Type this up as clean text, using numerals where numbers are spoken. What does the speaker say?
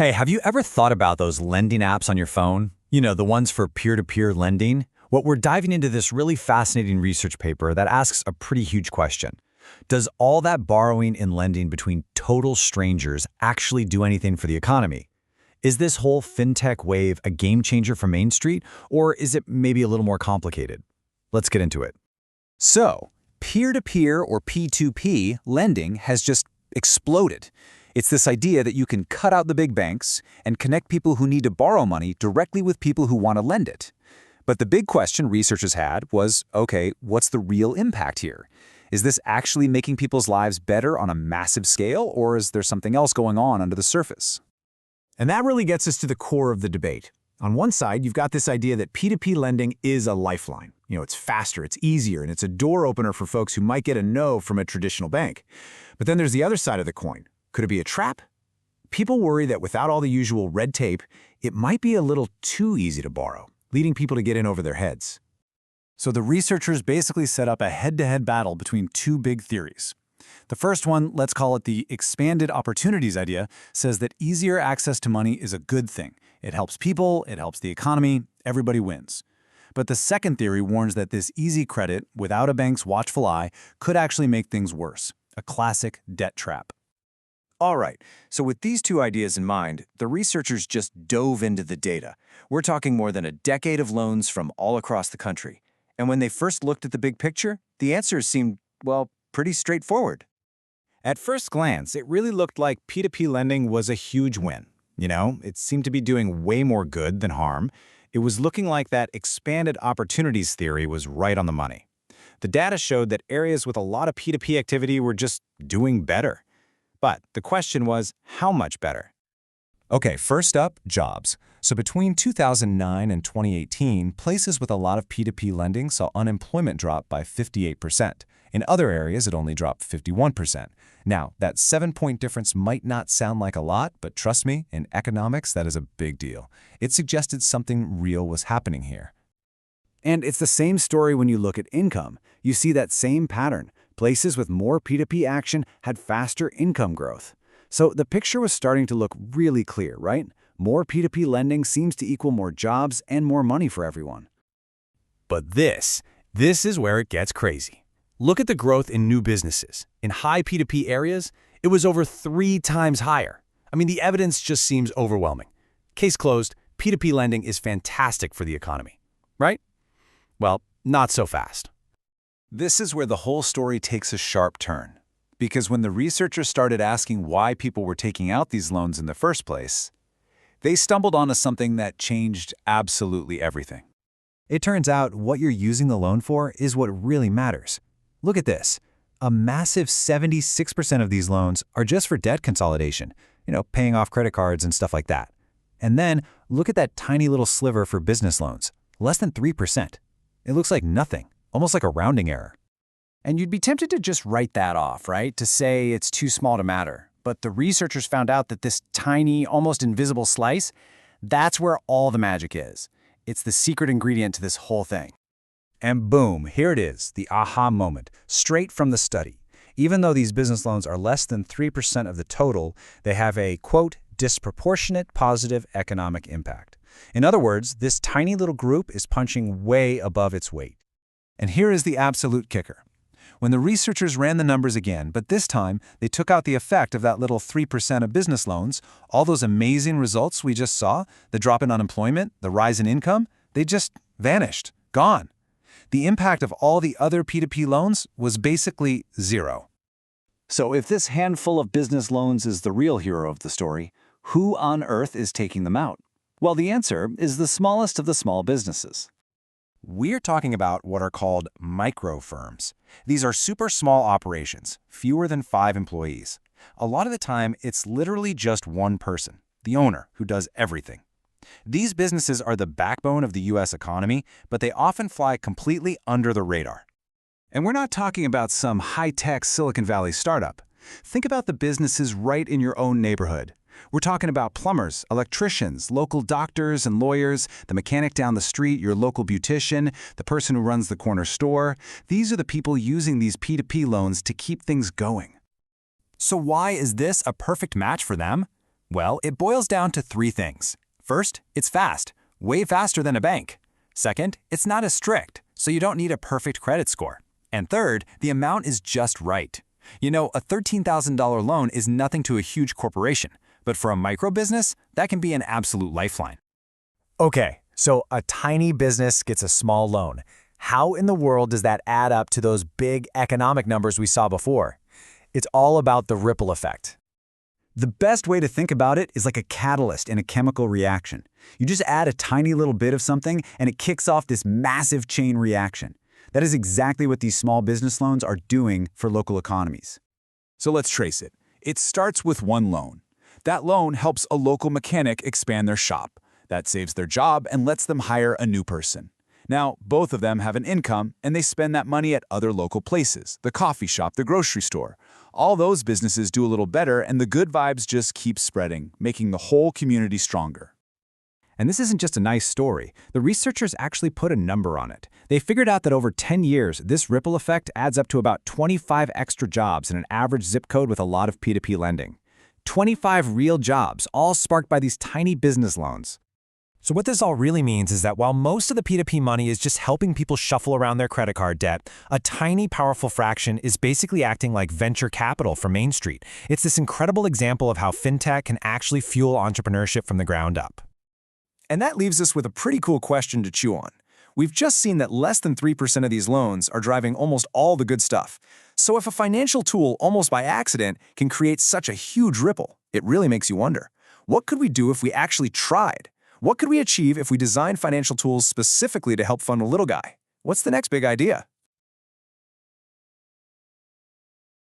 Hey, have you ever thought about those lending apps on your phone? You know, the ones for peer-to-peer lending? Well, we're diving into this really fascinating research paper that asks a pretty huge question. Does all that borrowing and lending between total strangers actually do anything for the economy? Is this whole fintech wave a game changer for Main Street, or is it maybe a little more complicated? Let's get into it. So, peer-to-peer or P2P lending has just exploded. It's this idea that you can cut out the big banks and connect people who need to borrow money directly with people who want to lend it. But the big question researchers had was, okay, what's the real impact here? Is this actually making people's lives better on a massive scale, or is there something else going on under the surface? And that really gets us to the core of the debate. On one side, you've got this idea that P2P lending is a lifeline. You know, it's faster, it's easier, and it's a door opener for folks who might get a no from a traditional bank. But then there's the other side of the coin. Could it be a trap? People worry that without all the usual red tape, it might be a little too easy to borrow, leading people to get in over their heads. So the researchers basically set up a head-to-head battle between two big theories. The first one, let's call it the expanded opportunities idea, says that easier access to money is a good thing. It helps people, it helps the economy, everybody wins. But the second theory warns that this easy credit, without a bank's watchful eye, could actually make things worse, a classic debt trap. All right, so with these two ideas in mind, the researchers just dove into the data. We're talking more than a decade of loans from all across the country. And when they first looked at the big picture, the answers seemed, well, pretty straightforward. At first glance, it really looked like P2P lending was a huge win. You know, it seemed to be doing way more good than harm. It was looking like that expanded opportunities theory was right on the money. The data showed that areas with a lot of P2P activity were just doing better. But the question was, how much better? Okay, first up, jobs. So between 2009 and 2018, places with a lot of P2P lending saw unemployment drop by 58%. In other areas, it only dropped 51%. Now, that 7-point difference might not sound like a lot, but trust me, in economics, that is a big deal. It suggested something real was happening here. And it's the same story when you look at income. You see that same pattern. Places with more P2P action had faster income growth. So the picture was starting to look really clear, right? More P2P lending seems to equal more jobs and more money for everyone. But this is where it gets crazy. Look at the growth in new businesses. In high P2P areas, it was over 3 times higher. I mean, the evidence just seems overwhelming. Case closed, P2P lending is fantastic for the economy, right? Well, not so fast. This is where the whole story takes a sharp turn. Because when the researchers started asking why people were taking out these loans in the first place, they stumbled onto something that changed absolutely everything. It turns out what you're using the loan for is what really matters. Look at this. A massive 76% of these loans are just for debt consolidation, paying off credit cards and stuff like that. And then look at that tiny little sliver for business loans, less than 3%. It looks like nothing. Almost like a rounding error. And you'd be tempted to just write that off, right? To say it's too small to matter. But the researchers found out that this tiny, almost invisible slice, that's where all the magic is. It's the secret ingredient to this whole thing. And boom, here it is, the aha moment, straight from the study. Even though these business loans are less than 3% of the total, they have a, quote, disproportionate positive economic impact. In other words, this tiny little group is punching way above its weight. And here is the absolute kicker. When the researchers ran the numbers again, but this time they took out the effect of that little 3% of business loans, all those amazing results we just saw, the drop in unemployment, the rise in income, they just vanished, gone. The impact of all the other P2P loans was basically zero. So if this handful of business loans is the real hero of the story, who on earth is taking them out? Well, the answer is the smallest of the small businesses. We're talking about what are called micro firms. These are super small operations, fewer than 5 employees. A lot of the time, it's literally just one person, the owner, who does everything. These businesses are the backbone of the U.S. economy, but they often fly completely under the radar. And we're not talking about some high-tech Silicon Valley startup. Think about the businesses right in your own neighborhood. We're talking about plumbers, electricians, local doctors and lawyers, the mechanic down the street, your local beautician, the person who runs the corner store. These are the people using these P2P loans to keep things going. So why is this a perfect match for them? Well, it boils down to three things. First, it's fast, way faster than a bank. Second, it's not as strict, so you don't need a perfect credit score. And third, the amount is just right. You know, a $13,000 loan is nothing to a huge corporation, but for a micro business, that can be an absolute lifeline. Okay, so a tiny business gets a small loan. How in the world does that add up to those big economic numbers we saw before? It's all about the ripple effect. The best way to think about it is like a catalyst in a chemical reaction. You just add a tiny little bit of something and it kicks off this massive chain reaction. That is exactly what these small business loans are doing for local economies. So let's trace it. It starts with one loan. That loan helps a local mechanic expand their shop. That saves their job and lets them hire a new person. Now, both of them have an income, and they spend that money at other local places, the coffee shop, the grocery store. All those businesses do a little better, and the good vibes just keep spreading, making the whole community stronger. And this isn't just a nice story. The researchers actually put a number on it. They figured out that over 10 years, this ripple effect adds up to about 25 extra jobs in an average zip code with a lot of P2P lending. 25 real jobs, all sparked by these tiny business loans. So what this all really means is that while most of the P2P money is just helping people shuffle around their credit card debt, a tiny, powerful fraction is basically acting like venture capital for Main Street. It's this incredible example of how fintech can actually fuel entrepreneurship from the ground up. And that leaves us with a pretty cool question to chew on. We've just seen that less than 3% of these loans are driving almost all the good stuff. So if a financial tool, almost by accident, can create such a huge ripple, it really makes you wonder, what could we do if we actually tried? What could we achieve if we designed financial tools specifically to help fund a little guy? What's the next big idea?